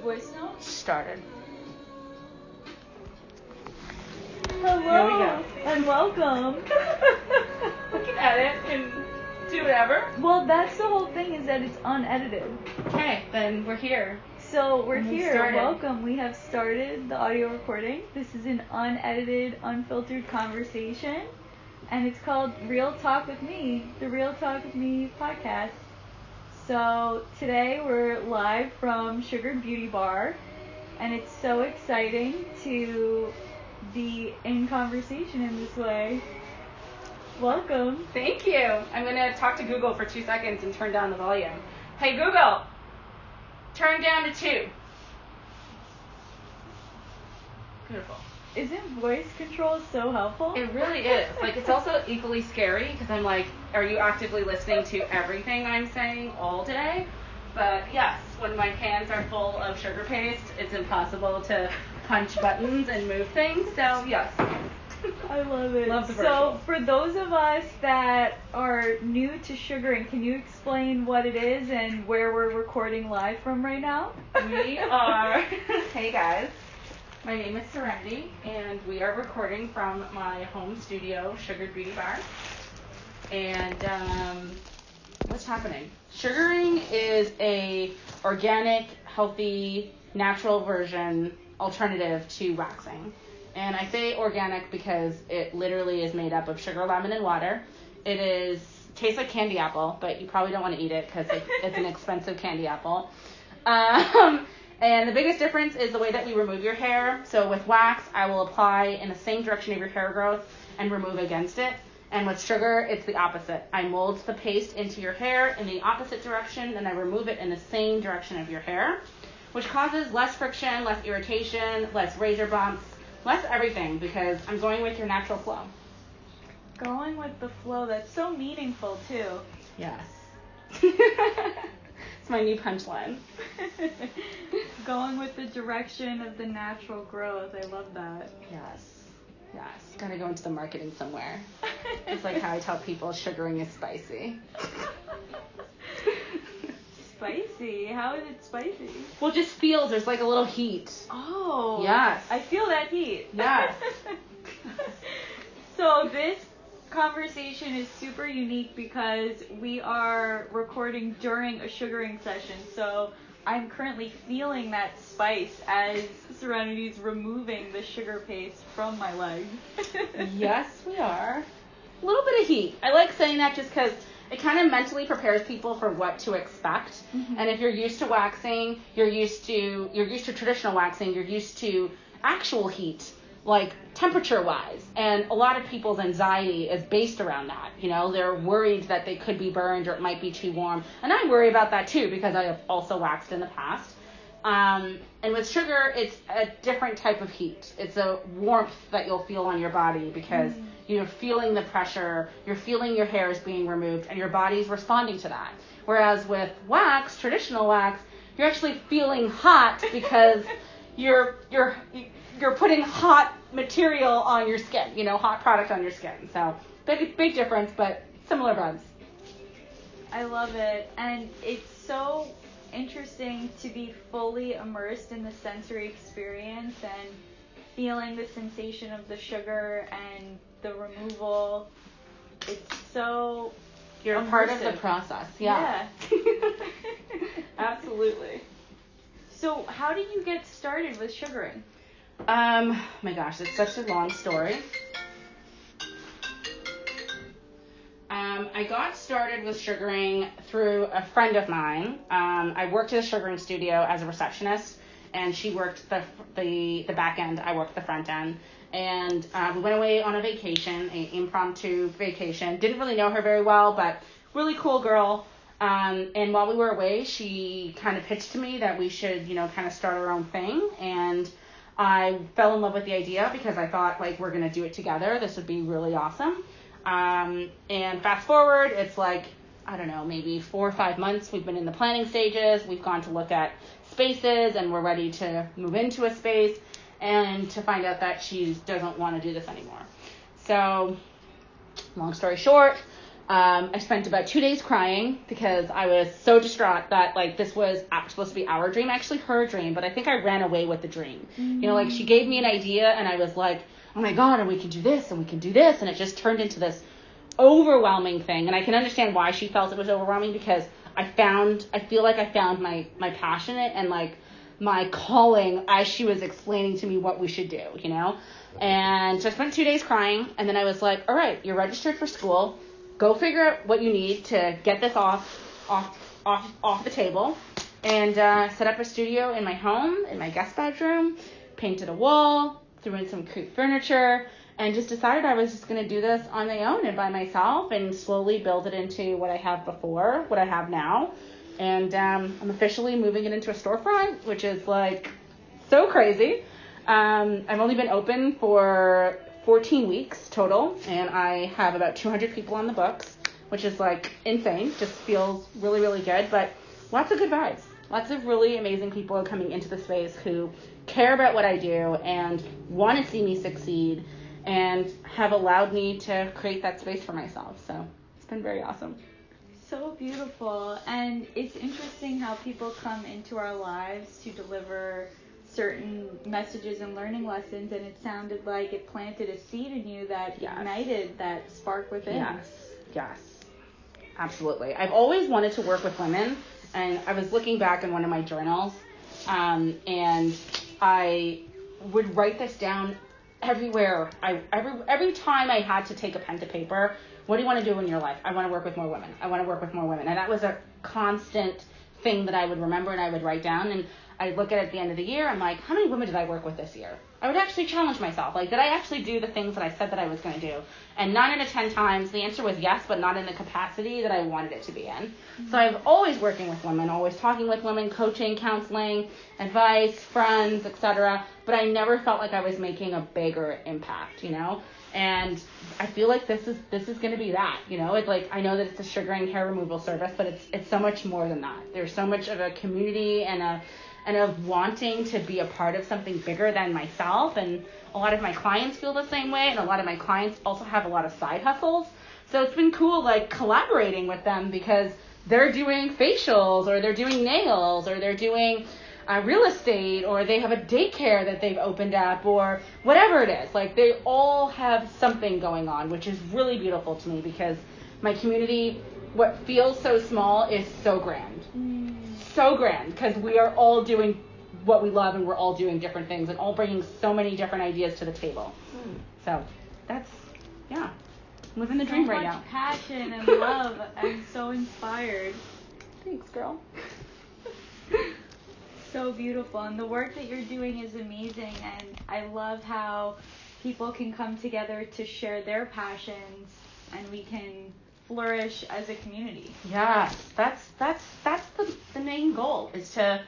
voice note? Started. Hello. Here we go. And welcome. We can edit and do whatever. Well, that's the whole thing, is that it's unedited. Okay, then we're here. So we're And we here. started. Welcome. We have started the audio recording. This is an unedited, unfiltered conversation. And it's called Real Talk with Me, the Real Talk with Me podcast. So today we're live from Sugar Beauty Bar. And it's so exciting to be in conversation in this way. Welcome. Thank you. I'm going to talk to Google for 2 seconds and turn down the volume. Hey, Google, turn down to 2. Beautiful. Isn't voice control so helpful? It really is. Like, it's also equally scary because I'm like, are you actively listening to everything I'm saying all day? But yes, when my hands are full of sugar paste, it's impossible to punch buttons and move things. So yes. I love it. Love the So virtual. for those of us that are new to sugaring, can you explain what it is and where we're recording live from right now? We are, hey guys, my name is Serenity, and we are recording from my home studio, Sugar Beauty Bar. And what's happening? Sugaring is a organic, healthy, natural version alternative to waxing. And I say organic because it literally is made up of sugar, lemon, and water. It tastes like candy apple, but you probably don't want to eat it because it's an expensive candy apple. And the biggest difference is the way that we remove your hair. So with wax, I will apply in the same direction of your hair growth and remove against it. And with sugar, it's the opposite. I mold the paste into your hair in the opposite direction, and I remove it in the same direction of your hair, which causes less friction, less irritation, less razor bumps, less everything, because I'm going with your natural flow. Going with the flow, that's so meaningful too. Yes. It's my new punchline. Going with the direction of the natural growth, I love that. Yes. Yes. Gotta go into the marketing somewhere. It's like how I tell people sugaring is spicy. Spicy? How is it spicy? Well, it just feels there's like a little heat. Oh. Yes. I feel that heat. Yes. So this conversation is super unique because we are recording during a sugaring session. So I'm currently feeling that spice as Serenity's removing the sugar paste from my leg. Yes, we are. A little bit of heat. I like saying that just because it kind of mentally prepares people for what to expect. Mm-hmm. And if you're used to waxing, you're used to traditional waxing, you're used to actual heat, like temperature-wise. And a lot of people's anxiety is based around that. You know, they're worried that they could be burned or it might be too warm. And I worry about that too because I have also waxed in the past. And with sugar, it's a different type of heat. It's a warmth that you'll feel on your body because you're feeling the pressure, you're feeling your hair is being removed, and your body's responding to that. Whereas with wax, traditional wax, you're actually feeling hot because you're putting hot material on your skin, you know, hot product on your skin. So big difference, but similar vibes. I love it, and it's so interesting to be fully immersed in the sensory experience and feeling the sensation of the sugar and the removal. It's so You're a part of the process. Yeah. Absolutely. So how did you get started with sugaring? My gosh, it's such a long story. I got started with sugaring through a friend of mine. I worked at a sugaring studio as a receptionist, and she worked the back end. I worked the front end. And we went away on a vacation, an impromptu vacation. Didn't really know her very well, but really cool girl. And while we were away, she kind of pitched to me that we should, you know, kind of start our own thing. And I fell in love with the idea because I thought, like, we're going to do it together. This would be really awesome. And fast forward, it's like, I don't know, maybe 4 or 5 months. We've been in the planning stages. We've gone to look at spaces, and we're ready to move into a space, and to find out that she doesn't want to do this anymore. So, long story short, I spent about 2 days crying because I was so distraught that, like, this was supposed to be our dream, actually her dream, but I think I ran away with the dream. You know, like, she gave me an idea, and I was like, oh my God, and we can do this, and we can do this, and it just turned into this overwhelming thing. And I can understand why she felt it was overwhelming, because I feel like I found my passion and, like, my calling as she was explaining to me what we should do, you know? And so I spent 2 days crying, and then I was like, all right, you're registered for school. Go figure out what you need to get this off the table, and set up a studio in my home, in my guest bedroom, painted a wall, threw in some cute furniture, and just decided I was just going to do this on my own and by myself, and slowly build it into what I have now. And I'm officially moving it into a storefront, which is, like, so crazy. I've only been open for 14 weeks total, and I have about 200 people on the books, which is, like, insane. Just feels really, really good, but lots of good vibes. Lots of really amazing people coming into the space who care about what I do and want to see me succeed and have allowed me to create that space for myself. So it's been very awesome. So beautiful. And it's interesting how people come into our lives to deliver certain messages and learning lessons, and it sounded like it planted a seed in you that ignited that spark within. Yes, absolutely. I've always wanted to work with women, and I was looking back in one of my journals, and I would write this down everywhere. Every time I had to take a pen to paper, what do you want to do in your life? I want to work with more women. I want to work with more women. And that was a constant thing that I would remember and I would write down. And I'd look at the end of the year, I'm like, how many women did I work with this year? I would actually challenge myself. Like, did I actually do the things that I said that I was going to do? And 9 out of 10 times, the answer was yes, but not in the capacity that I wanted it to be in. Mm-hmm. So I've always working with women, always talking with women, coaching, counseling, advice, friends, etc. But I never felt like I was making a bigger impact, you know? And I feel like this is going to be that, you know? It's like, I know that it's a sugaring hair removal service, but it's so much more than that. There's so much of a community and of wanting to be a part of something bigger than myself. And a lot of my clients feel the same way, and a lot of my clients also have a lot of side hustles. So it's been cool, like, collaborating with them because they're doing facials, or they're doing nails, or they're doing real estate, or they have a daycare that they've opened up, or whatever it is. Like, they all have something going on, which is really beautiful to me, because my community, what feels so small, is so grand. So grand, because we are all doing what we love, and we're all doing different things, and all bringing so many different ideas to the table. So that's, yeah, living the dream right now. So much passion and love. I'm so inspired. Thanks, girl. So beautiful, and the work that you're doing is amazing, and I love how people can come together to share their passions, and we can flourish as a community. Yes, that's the main goal, is to,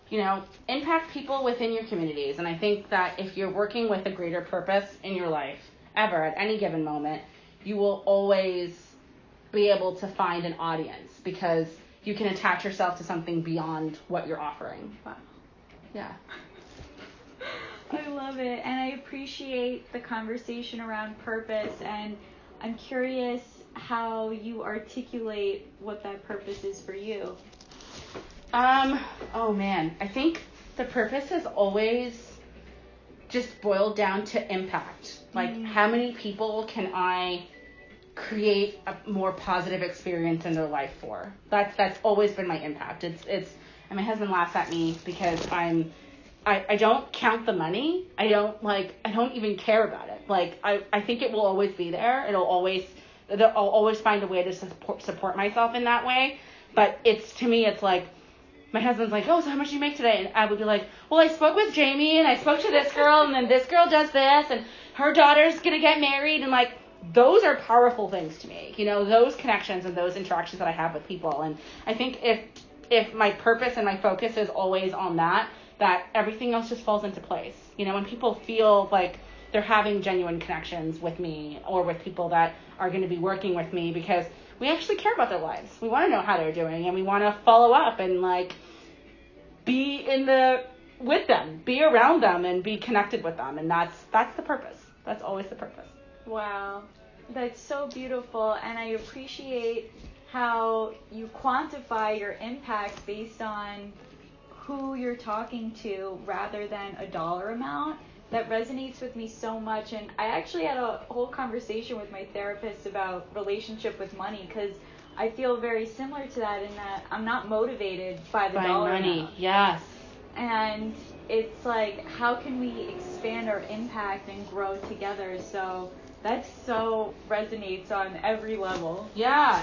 you know, impact people within your communities. And I think that if you're working with a greater purpose in your life, ever, at any given moment, you will always be able to find an audience, because you can attach yourself to something beyond what you're offering. Wow. Yeah. I love it, and I appreciate the conversation around purpose, and I'm curious how you articulate what that purpose is for you. Oh man, I think the purpose has always just boiled down to impact. Like, how many people can I create a more positive experience in their life for? That's always been my impact. It's and my husband laughs at me because I don't count the money. I don't even care about it. Like, I think it will always be there. I'll always find a way to support myself in that way. But to me, it's like, my husband's like, oh, so how much do you make today? And I would be like, well, I spoke with Jamie, and I spoke to this girl, and then this girl does this, and her daughter's going to get married. And, like, those are powerful things to me, you know, those connections and those interactions that I have with people. And I think if my purpose and my focus is always on that everything else just falls into place. You know, when people feel like they're having genuine connections with me, or with people that are going to be working with me, because we actually care about their lives. We want to know how they're doing, and we want to follow up and, like, be with them, be around them, and be connected with them. And that's the purpose. That's always the purpose. Wow. That's so beautiful, and I appreciate how you quantify your impact based on who you're talking to rather than a dollar amount. That resonates with me so much, and I actually had a whole conversation with my therapist about relationship with money, because I feel very similar to that in that I'm not motivated by the dollar money. amount. Yes. And it's like, how can we expand our impact and grow together? So that so resonates on every level. Yeah,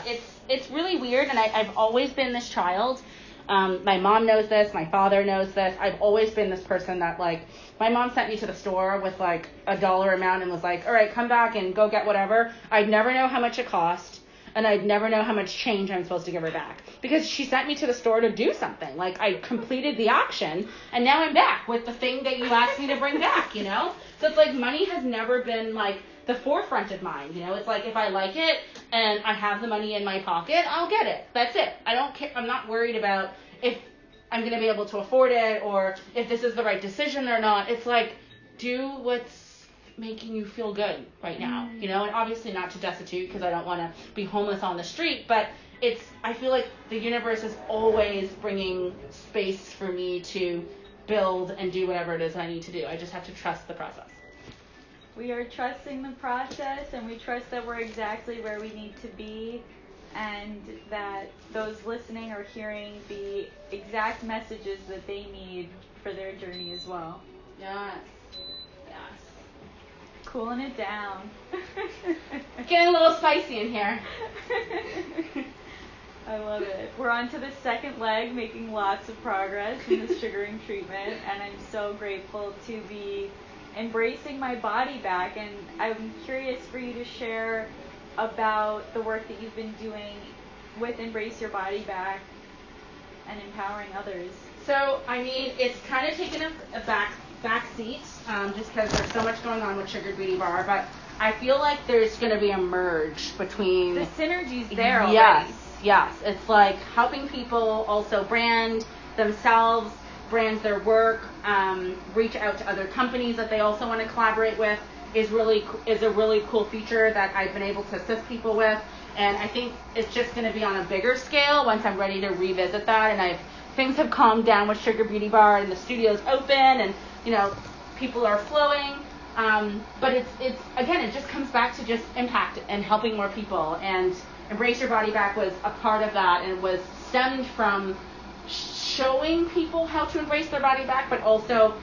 it's really weird, and I've always been this child. My mom knows this, my father knows this. I've always been this person that, like, my mom sent me to the store with, like, a dollar amount and was like, all right, come back and go get whatever. I'd never know how much it cost, and I'd never know how much change I'm supposed to give her back. Because she sent me to the store to do something. Like, I completed the action, and now I'm back with the thing that you asked me to bring back, you know? So it's like money has never been, like, the forefront of mind, you know? It's like, if I like it and I have the money in my pocket, I'll get it. That's it. I don't care. I'm not worried about if I'm going to be able to afford it or if this is the right decision or not. It's like, do what's making you feel good right now, you know? And obviously not to destitute, because I don't want to be homeless on the street, but I feel like the universe is always bringing space for me to build and do whatever it is I need to do. I just have to trust the process. We are trusting the process, and we trust that we're exactly where we need to be, and that those listening are hearing the exact messages that they need for their journey as well. Yes. Cooling it down. Getting a little spicy in here. I love it. We're on to the second leg, making lots of progress in the sugaring treatment, and I'm so grateful to be embracing my body back. And I'm curious for you to share about the work that you've been doing with Embrace Your Body Back and empowering others. So, I mean, it's kind of taken a back seat, just because there's so much going on with Sugar Beauty Bar, but I feel like there's going to be a merge between... The synergy's there already. Yes. It's like helping people also brand themselves, brand their work, reach out to other companies that they also want to collaborate with is a really cool feature that I've been able to assist people with. And I think it's just going to be on a bigger scale once I'm ready to revisit that. And things have calmed down with Sugar Beauty Bar, and the studio's open, and, you know, people are flowing. But it's again, it just comes back to just impact and helping more people. And Embrace Your Body Back was a part of that, and it was stemmed from showing people how to embrace their body back, but also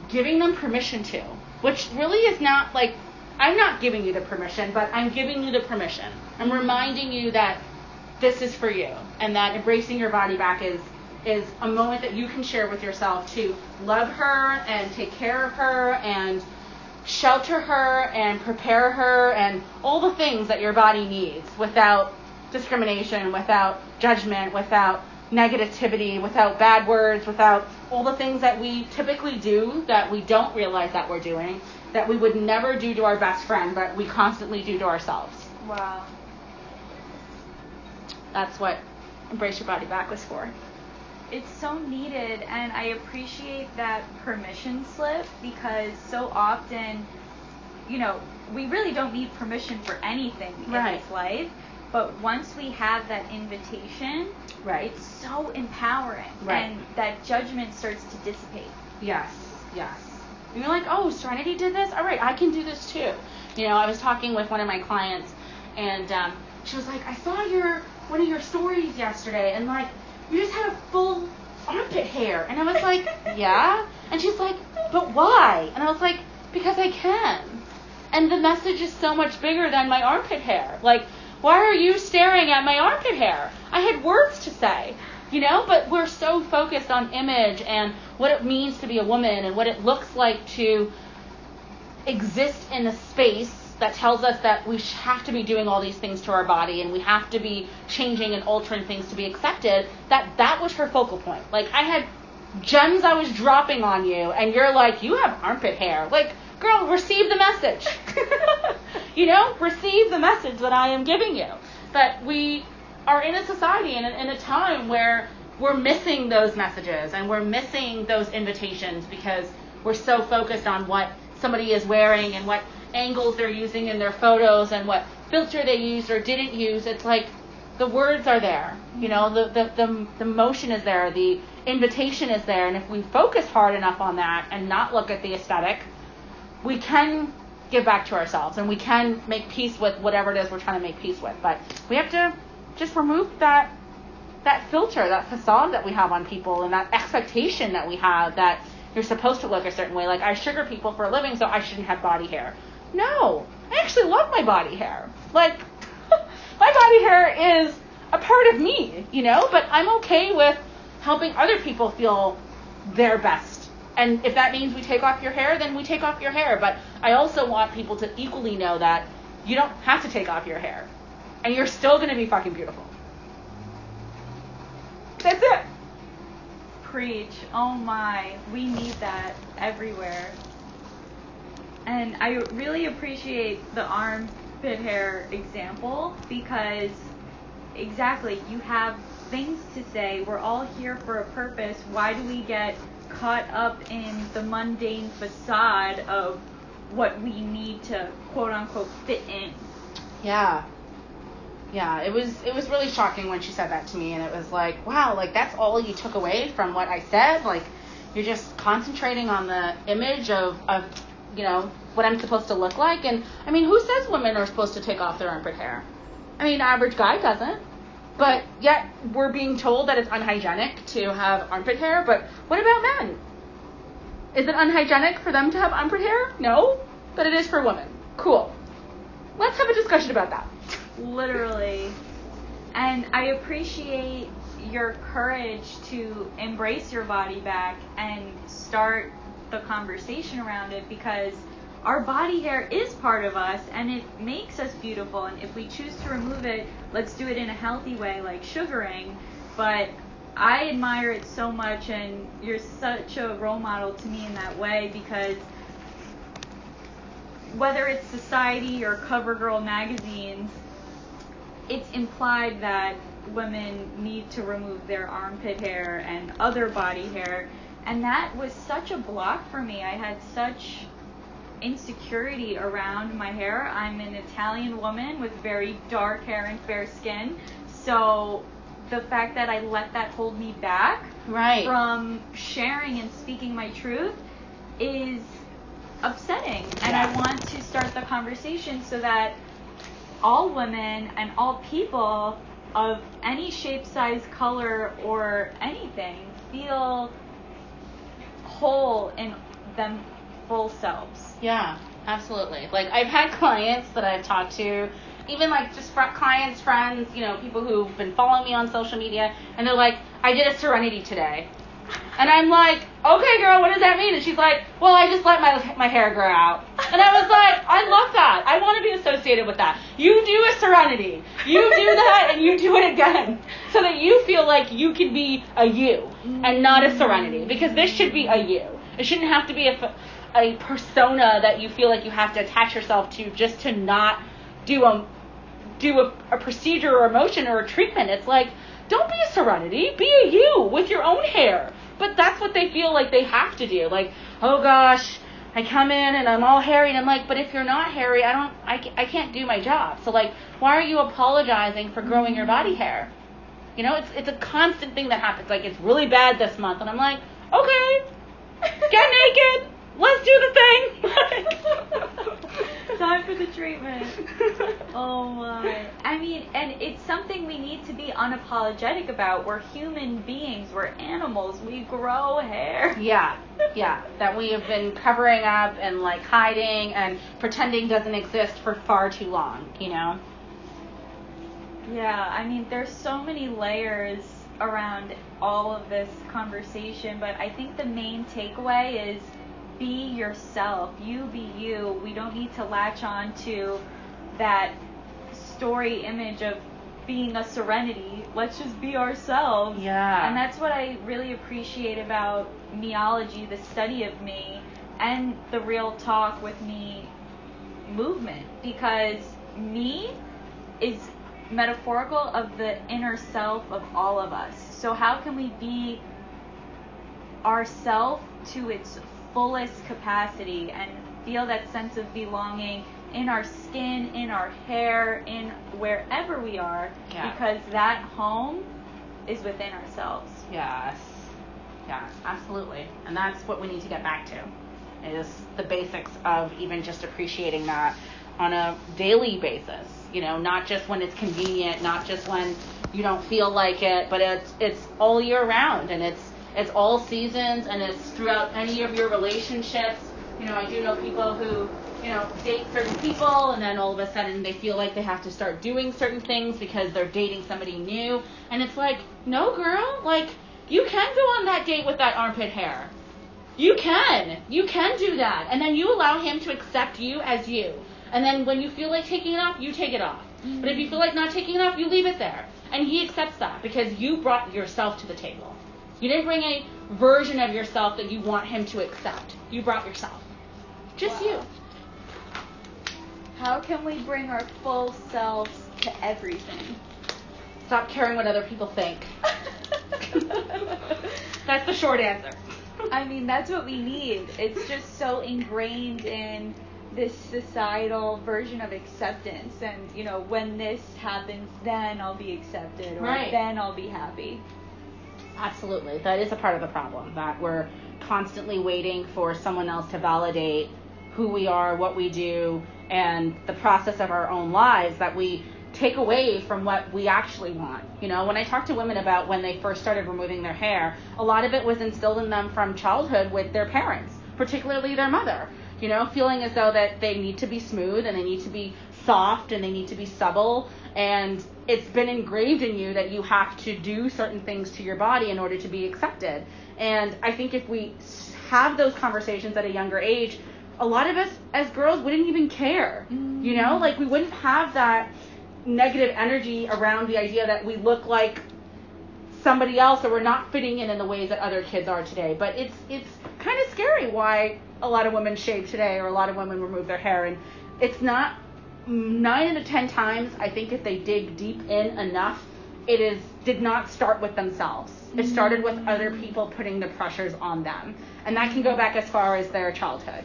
giving them permission to, which really is not like, I'm not giving you the permission, but I'm giving you the permission. I'm reminding you that this is for you, and that embracing your body back is a moment that you can share with yourself to love her and take care of her and shelter her and prepare her and all the things that your body needs without discrimination, without judgment, without negativity, without bad words, without all the things that we typically do that we don't realize that we're doing, that we would never do to our best friend, but we constantly do to ourselves. Wow. That's what Embrace Your Body Back was for. It's so needed, and I appreciate that permission slip, because so often, you know, we really don't need permission for anything in this life, but once we have that invitation, it's so empowering, and that judgment starts to dissipate. Yes. And you're like, oh, Serenity did this? All right, I can do this too. You know, I was talking with one of my clients, and she was like, I saw one of your stories yesterday, and like, you just had a full armpit hair. And I was like, yeah? And she's like, but why? And I was like, because I can. And the message is so much bigger than my armpit hair. Like, why are you staring at my armpit hair? I had words to say, you know? But we're so focused on image and what it means to be a woman and what it looks like to exist in a space that tells us that we have to be doing all these things to our body and we have to be changing and altering things to be accepted, that was her focal point. Like, I had gems I was dropping on you, and you're like, you have armpit hair. Like, girl, receive the message. You know, receive the message that I am giving you. That we are in a society and in a time where we're missing those messages and we're missing those invitations because we're so focused on what somebody is wearing and what angles they're using in their photos and what filter they used or didn't use. It's like the words are there, you know, the motion is there, the invitation is there, and if we focus hard enough on that and not look at the aesthetic, we can give back to ourselves and we can make peace with whatever it is we're trying to make peace with. But we have to just remove that filter, that facade that we have on people, and that expectation that we have that you're supposed to look a certain way. Like, I sugar people for a living, so I shouldn't have body hair. No, I actually love my body hair. Like, my body hair is a part of me, you know, but I'm okay with helping other people feel their best. And if that means we take off your hair, then we take off your hair. But I also want people to equally know that you don't have to take off your hair. And you're still going to be fucking beautiful. That's it. Preach. Oh my. We need that everywhere. And I really appreciate the armpit hair example because exactly, you have things to say. We're all here for a purpose. Why do we get caught up in the mundane facade of what we need to quote unquote fit in? Yeah, it was really shocking when she said that to me, and it was like, wow, like that's all you took away from what I said. Like, you're just concentrating on the image of you know, what I'm supposed to look like. And I mean, who says women are supposed to take off their armpit hair? I mean, average guy doesn't. But yet we're being told that it's unhygienic to have armpit hair. But what about men? Is it unhygienic for them to have armpit hair? No, but it is for women. Cool. Let's have a discussion about that. Literally. And I appreciate your courage to embrace your body back and start the conversation around it, because our body hair is part of us and it makes us beautiful, and if we choose to remove it, let's do it in a healthy way, like sugaring. But I admire it so much, and you're such a role model to me in that way, because whether it's society or CoverGirl magazines, it's implied that women need to remove their armpit hair and other body hair, and that was such a block for me. I had such insecurity around my hair. I'm an Italian woman with very dark hair and fair skin, so the fact that I let that hold me back from sharing and speaking my truth is upsetting. And I want to start the conversation so that all women and all people of any shape, size, color, or anything feel whole in them full selves. Yeah, absolutely. Like, I've had clients that I've talked to, even like just clients, friends, you know, people who've been following me on social media, and they're like, I did a Serenity today. And I'm like, okay, girl, what does that mean? And she's like, well, I just let my hair grow out. And I was like, I love that. I want to be associated with that. You do a Serenity. You do that, and you do it again, so that you feel like you can be a you and not a Serenity. Because this should be a you. It shouldn't have to be a persona that you feel like you have to attach yourself to just to not do a procedure or a motion or a treatment. It's like, don't be a Serenity. Be a you with your own hair. But that's what they feel like they have to do. Like, oh gosh, I come in and I'm all hairy, and I'm like, but if you're not hairy, I can't do my job. So like, why are you apologizing for growing your body hair? You know, it's a constant thing that happens. Like, it's really bad this month, and I'm like, okay, get naked. Let's do the thing. Time for the treatment. Oh my. I mean, and it's something we need to be unapologetic about. We're human beings. We're animals. We grow hair. Yeah. That we have been covering up and like hiding and pretending doesn't exist for far too long, you know? Yeah, I mean, there's so many layers around all of this conversation, but I think the main takeaway is be yourself. You be you. We don't need to latch on to that story image of being a Serenity. Let's just be ourselves. Yeah. And that's what I really appreciate about meology, the study of me, and the Real Talk with Me movement, because me is metaphorical of the inner self of all of us. So how can we be ourself to its fullest capacity and feel that sense of belonging in our skin, in our hair, in wherever we are, because that home is within ourselves. Yes. Yeah, absolutely. And that's what we need to get back to, is the basics of even just appreciating that on a daily basis. Not just when it's convenient, not just when you don't feel like it, but it's all year round, and it's all seasons, and it's throughout any of your relationships. I do know people who, date certain people, and then all of a sudden they feel like they have to start doing certain things because they're dating somebody new. And it's like, no, girl, like, you can go on that date with that armpit hair. You can do that. And then you allow him to accept you as you. And then when you feel like taking it off, you take it off. But if you feel like not taking it off, you leave it there. And he accepts that because you brought yourself to the table. You didn't bring a version of yourself that you want him to accept. You brought yourself. Just you. How can we bring our full selves to everything? Stop caring what other people think. That's the short answer. I mean, that's what we need. It's just so ingrained in this societal version of acceptance. And, when this happens, then I'll be accepted, or then I'll be happy. Absolutely. That is a part of the problem, that we're constantly waiting for someone else to validate who we are, what we do, and the process of our own lives, that we take away from what we actually want. When I talk to women about when they first started removing their hair, a lot of it was instilled in them from childhood with their parents, particularly their mother, feeling as though that they need to be smooth and they need to be soft and they need to be supple, and it's been engraved in you that you have to do certain things to your body in order to be accepted. And I think if we have those conversations at a younger age, a lot of us as girls wouldn't even care, like we wouldn't have that negative energy around the idea that we look like somebody else or we're not fitting in the ways that other kids are today. But it's kind of scary why a lot of women shave today, or a lot of women remove their hair, and it's not 9 out of 10 times, I think if they dig deep in enough, did not start with themselves. It started with other people putting the pressures on them. And that can go back as far as their childhood,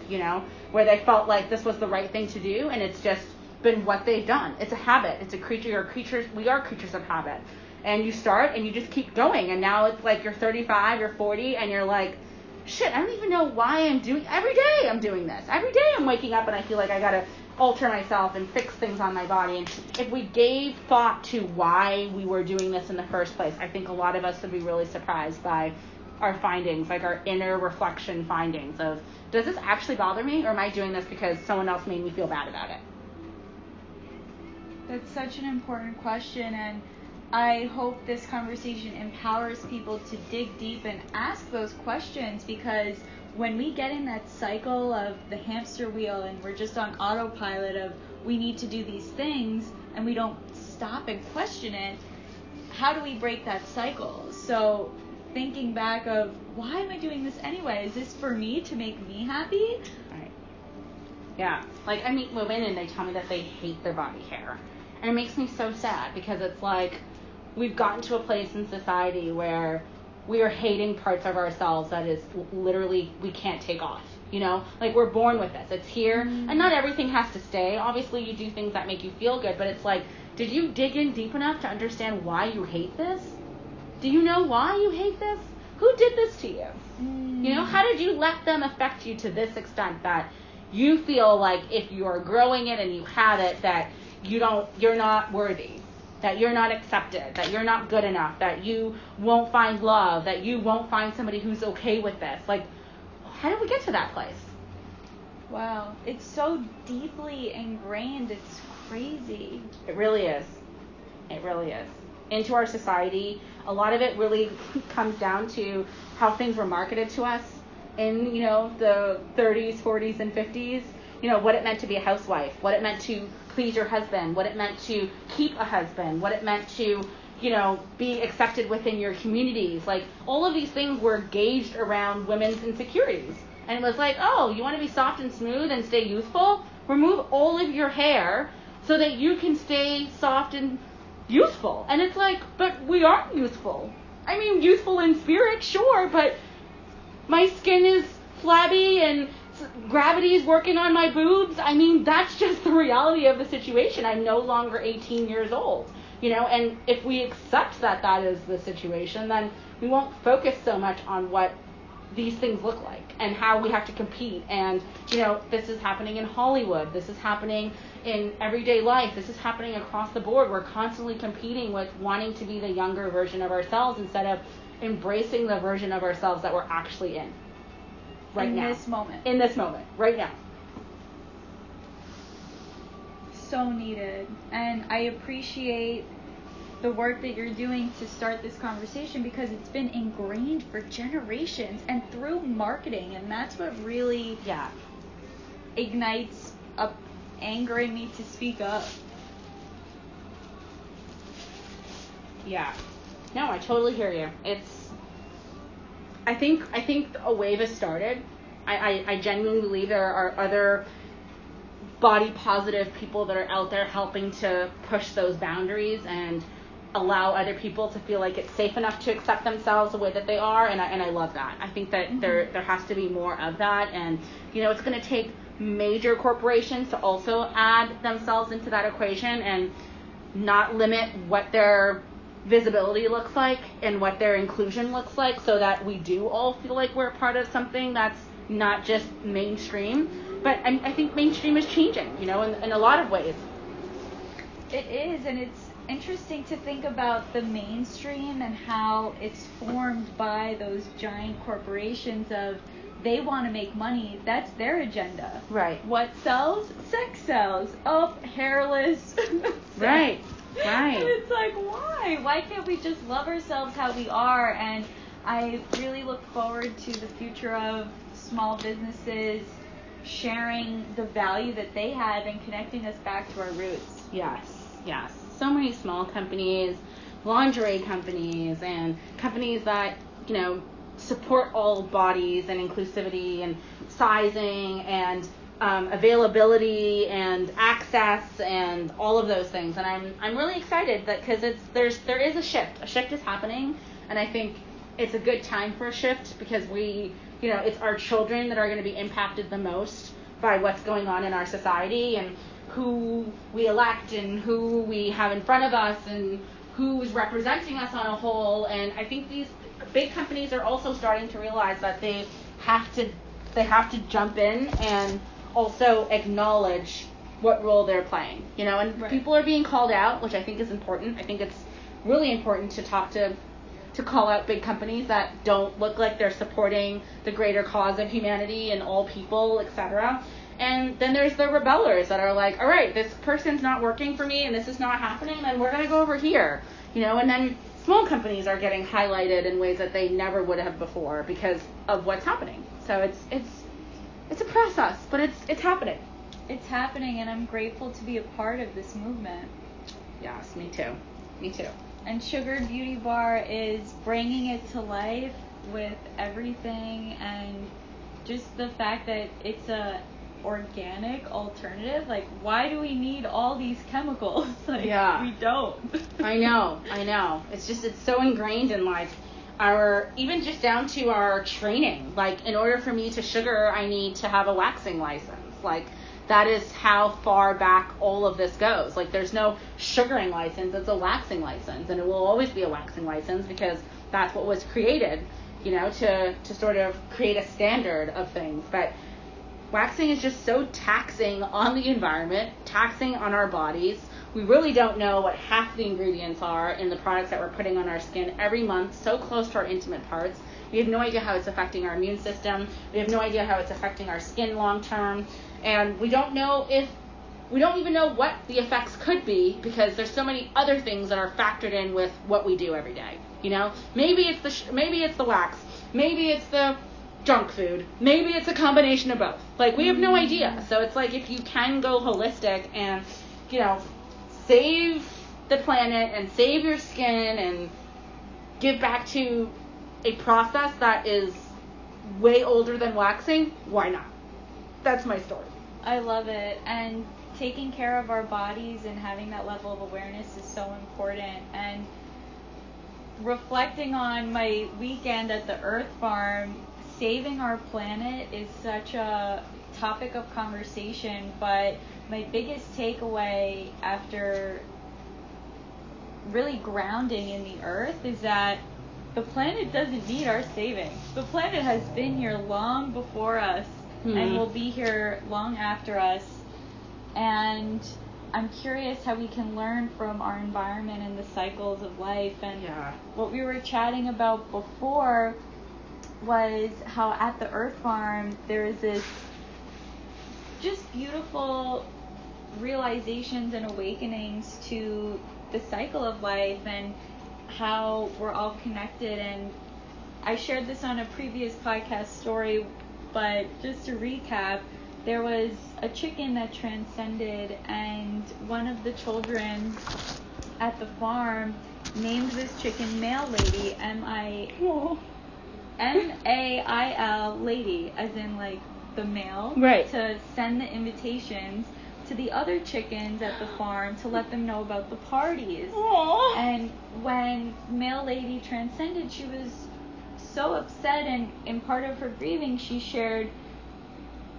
where they felt like this was the right thing to do, and it's just been what they've done. It's a habit. It's a creature. We are creatures of habit. And you start and you just keep going. And now it's like you're 35, you're 40, and you're like, shit, I don't even know why every day I'm doing this. Every day I'm waking up and I feel like I gotta alter myself and fix things on my body. And if we gave thought to why we were doing this in the first place, I think a lot of us would be really surprised by our findings, like our inner reflection findings of, does this actually bother me, or am I doing this because someone else made me feel bad about it? That's such an important question, and I hope this conversation empowers people to dig deep and ask those questions, because when we get in that cycle of the hamster wheel and we're just on autopilot of we need to do these things and we don't stop and question it, how do we break that cycle? So thinking back of, why am I doing this anyway? Is this for me to make me happy? Right. Yeah. Like, I meet women and they tell me that they hate their body hair. And it makes me so sad, because it's like we've gotten to a place in society where we are hating parts of ourselves that is literally we can't take off. Like we're born with this. It's here. And not everything has to stay. Obviously you do things that make you feel good, but it's like, did you dig in deep enough to understand why you hate this? Do you know why you hate this? Who did this to you? How did you let them affect you to this extent that you feel like if you're growing it and you have it, that you're not worthy, that you're not accepted, that you're not good enough, that you won't find love, that you won't find somebody who's okay with this? Like, how did we get to that place? Wow, it's so deeply ingrained, it's crazy. It really is. It really is. Into our society, a lot of it really comes down to how things were marketed to us in, the 30s, 40s, and 50s. What it meant to be a housewife, what it meant to please your husband, what it meant to keep a husband, what it meant to, be accepted within your communities. Like, all of these things were gauged around women's insecurities. And it was like, oh, you want to be soft and smooth and stay youthful? Remove all of your hair so that you can stay soft and youthful. And it's like, but we aren't youthful. I mean, youthful in spirit, sure, but my skin is flabby and gravity is working on my boobs. I mean, that's just the reality of the situation. I'm no longer 18 years old, and if we accept that that is the situation, then we won't focus so much on what these things look like and how we have to compete. And, this is happening in Hollywood. This is happening in everyday life. This is happening across the board. We're constantly competing with wanting to be the younger version of ourselves instead of embracing the version of ourselves that we're actually in right now. In this moment, right now. So needed. And I appreciate the work that you're doing to start this conversation, because it's been ingrained for generations and through marketing, and that's what really ignites up anger in me to speak up. Yeah. No, I totally hear you. I think a wave has started. I genuinely believe there are other body positive people that are out there helping to push those boundaries and allow other people to feel like it's safe enough to accept themselves the way that they are, and I love that. I think that there has to be more of that, and it's going to take major corporations to also add themselves into that equation and not limit what their visibility looks like and what their inclusion looks like, so that we do all feel like we're part of something that's not just mainstream. But I think mainstream is changing, in a lot of ways. It is, and it's interesting to think about the mainstream and how it's formed by those giant corporations of they want to make money. That's their agenda. Right. What sells? Sex sells. Oh, hairless. Right. Right. And it's like, why? Why can't we just love ourselves how we are? And I really look forward to the future of small businesses sharing the value that they have and connecting us back to our roots. Yes. So many small companies, lingerie companies, and companies that, support all bodies and inclusivity and sizing and availability and access and all of those things. And I'm really excited that because there is a shift. A shift is happening, and I think it's a good time for a shift because it's our children that are going to be impacted the most by what's going on in our society and who we elect and who we have in front of us and who's representing us on a whole. And I think these big companies are also starting to realize that they have to jump in and also acknowledge what role they're playing, and right. People are being called out, which I think is important. I think it's really important to call out big companies that don't look like they're supporting the greater cause of humanity and all people, etc. And then there's the rebellers that are like, all right, this person's not working for me and this is not happening, then we're going to go over here, and then small companies are getting highlighted in ways that they never would have before because of what's happening. So it's a process, but it's happening. It's happening, and I'm grateful to be a part of this movement. Yes, me too. And Sugared Beauty Bar is bringing it to life with everything, and just the fact that it's a organic alternative. Like, why do we need all these chemicals? Like, we don't. I know. It's so ingrained in even just down to our training. Like, in order for me to sugar, I need to have a waxing license. Like, that is how far back all of this goes. Like, there's no sugaring license, it's a waxing license, and it will always be a waxing license because that's what was created, to sort of create a standard of things. But waxing is just so taxing on the environment, taxing on our bodies. We really don't know what half the ingredients are in the products that we're putting on our skin every month, so close to our intimate parts. We have no idea how it's affecting our immune system. We have no idea how it's affecting our skin long term. And we don't even know what the effects could be because there's so many other things that are factored in with what we do every day. Maybe it's the wax. Maybe it's the junk food. Maybe it's a combination of both. Like, we have no idea. So it's like, if you can go holistic and, save the planet and save your skin and give back to a process that is way older than waxing, why not? That's my story. I love it. And taking care of our bodies and having that level of awareness is so important. And reflecting on my weekend at the Earth Farm, saving our planet is such a topic of conversation, but my biggest takeaway after really grounding in the earth is that the planet doesn't need our saving. The planet has been here long before us and will be here long after us. And I'm curious how we can learn from our environment and the cycles of life. And what we were chatting about before was how at the Earth Farm there is this just beautiful realizations and awakenings to the cycle of life and how we're all connected. And I shared this on a previous podcast story, but just to recap, there was a chicken that transcended, and one of the children at the farm named this chicken Mail Lady, M-A-I-L, lady, as in like the mail, right, to send the invitations to the other chickens at the farm to let them know about the parties. Aww. And when Mail Lady transcended, she was so upset, and in part of her grieving, she shared,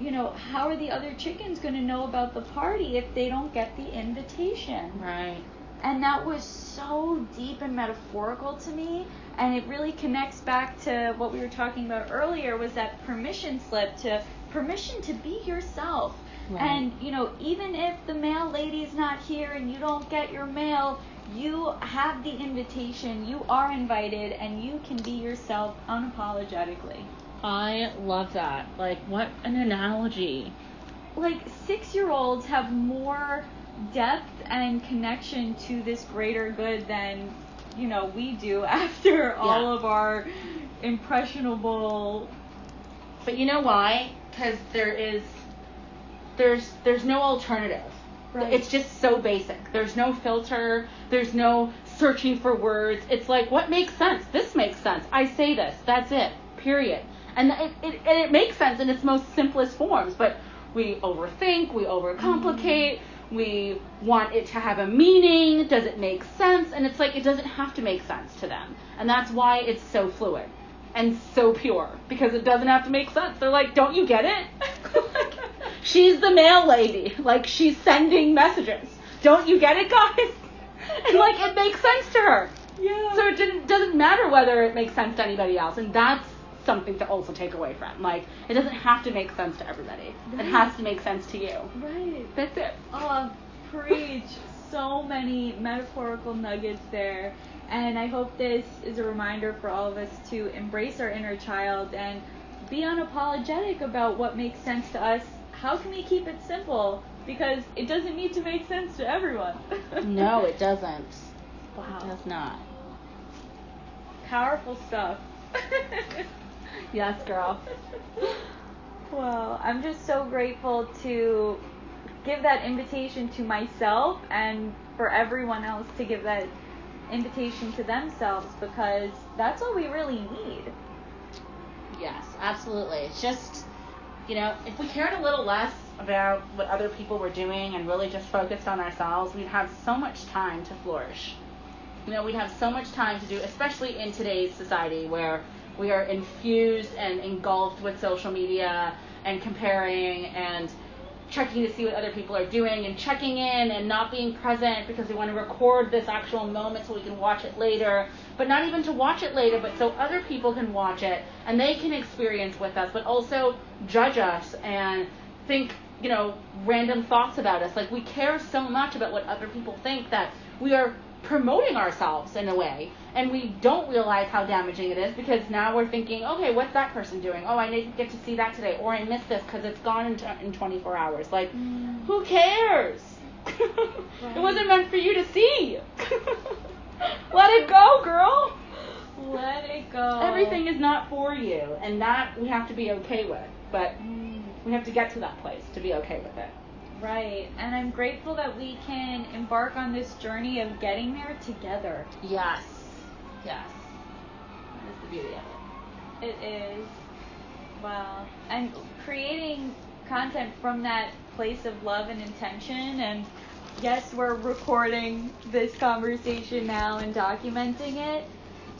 you know, how are the other chickens going to know about the party if they don't get the invitation? Right. And that was so deep and metaphorical to me, and it really connects back to what we were talking about earlier, was that permission slip, to permission to be yourself. Right. And, you know, even if the mail lady's not here and you don't get your mail, you have the invitation, you are invited, and you can be yourself unapologetically. I love that. Like, what an analogy. Like, 6-year-olds have more depth and connection to this greater good than, you know, we do after all of our impressionable... But you know why? Because there's no alternative. Right. It's just so basic. There's no filter. There's no searching for words. It's like, what makes sense? This makes sense. I say this. That's it. Period. And it makes sense in its most simplest forms. But we overthink. We overcomplicate. We want it to have a meaning. Does it make sense? And it's like, it doesn't have to make sense to them. And that's why it's so fluid and so pure. Because it doesn't have to make sense. They're like, don't you get it? She's the mail lady. Like, she's sending messages. Don't you get it, guys? And, like, it makes sense to her. Yeah. So it doesn't matter whether it makes sense to anybody else. And that's something to also take away from. Like, it doesn't have to make sense to everybody. Right. It has to make sense to you. Right. That's it. Oh, preach. So many metaphorical nuggets there. And I hope this is a reminder for all of us to embrace our inner child and be unapologetic about what makes sense to us. How can we keep it simple? Because it doesn't need to make sense to everyone. No, it doesn't. Wow. It does not. Powerful stuff. Yes, girl. Well, I'm just so grateful to give that invitation to myself and for everyone else to give that invitation to themselves, because that's all we really need. Yes, absolutely. It's just, you know, if we cared a little less about what other people were doing and really just focused on ourselves, we'd have so much time to flourish. You know, we'd have so much time to do, especially in today's society where we are infused and engulfed with social media and comparing and checking to see what other people are doing and checking in and not being present because we want to record this actual moment so we can watch it later. But not even to watch it later, but so other people can watch it and they can experience with us, but also judge us and think, you know, random thoughts about us. Like, we care so much about what other people think that we are promoting ourselves in a way, and we don't realize how damaging it is, because now we're thinking, okay, what's that person doing? Oh, I didn't get to see that today, or I missed this because it's gone in 24 hours. Like, who cares? Right. It wasn't meant for you to see. Let it go, girl. Let it go. Everything is not for you, and that we have to be okay with, but we have to get to that place to be okay with it. Right, and I'm grateful that we can embark on this journey of getting there together. Yes. Yes. That is the beauty of it. It is. Wow. And creating content from that place of love and intention, and yes, we're recording this conversation now and documenting it,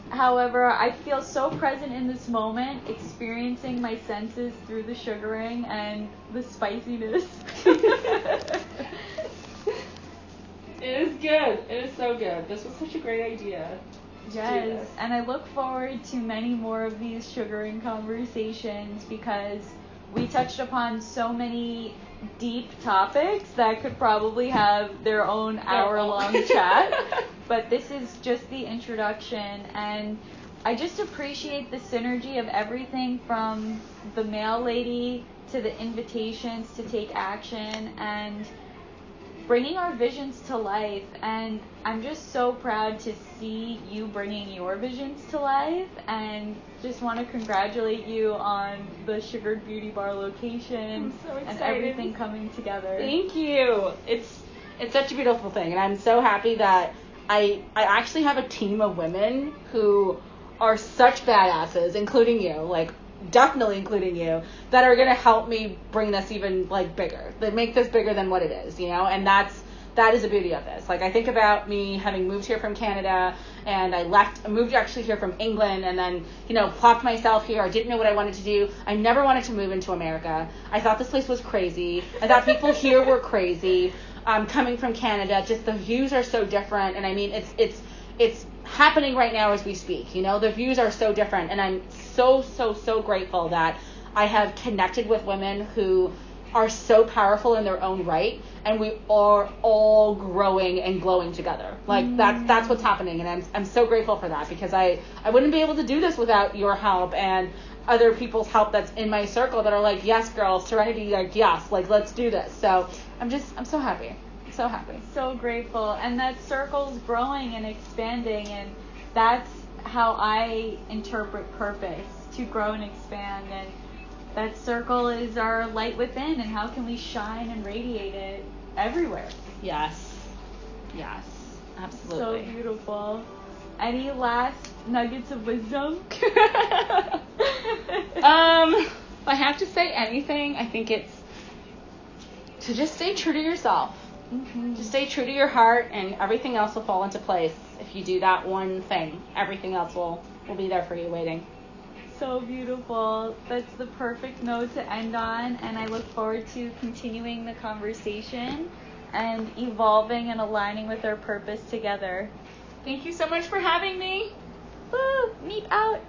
However, I feel so present in this moment, experiencing my senses through the sugaring and the spiciness. It is good. It is so good. This was such a great idea. Yes, and I look forward to many more of these sugaring conversations because we touched upon so many deep topics that could probably have their own hour-long chat. But this is just the introduction, and I just appreciate the synergy of everything from the mail lady to the invitations to take action and bringing our visions to life. And I'm just so proud to see you bringing your visions to life, and just want to congratulate you on the Sugared Beauty Bar location. I'm so excited. And everything coming together. Thank you. It's such a beautiful thing, and I'm so happy that I actually have a team of women who are such badasses, including you, like definitely including you, that are going to help me bring this even like bigger. They make this bigger than what it is, you know, and that is the beauty of this. Like, I think about me having moved here from Canada, and I moved actually here from England, and then, you know, plopped myself here. I didn't know what I wanted to do. I never wanted to move into America. I thought this place was crazy. I thought people here were crazy. Coming from Canada, just the views are so different, and I mean, it's happening right now as we speak. You know, the views are so different, and I'm so grateful that I have connected with women who are so powerful in their own right, and we are all growing and glowing together. Like, that's what's happening, and I'm so grateful for that, because I wouldn't be able to do this without your help and other people's help that's in my circle that are like, yes, girls, Serenity, like, yes, like, let's do this. So I'm so happy. So happy. So grateful. And that circle's growing and expanding, and that's how I interpret purpose, to grow and expand. And that circle is our light within, and how can we shine and radiate it everywhere? Yes, absolutely. So beautiful. Any last nuggets of wisdom? If I have to say anything, I think it's to just stay true to yourself. Mm-hmm. Just stay true to your heart, and everything else will fall into place. If you do that one thing, everything else will be there for you waiting. So beautiful. That's the perfect note to end on, and I look forward to continuing the conversation and evolving and aligning with our purpose together. Thank you so much for having me. Woo! Meep out!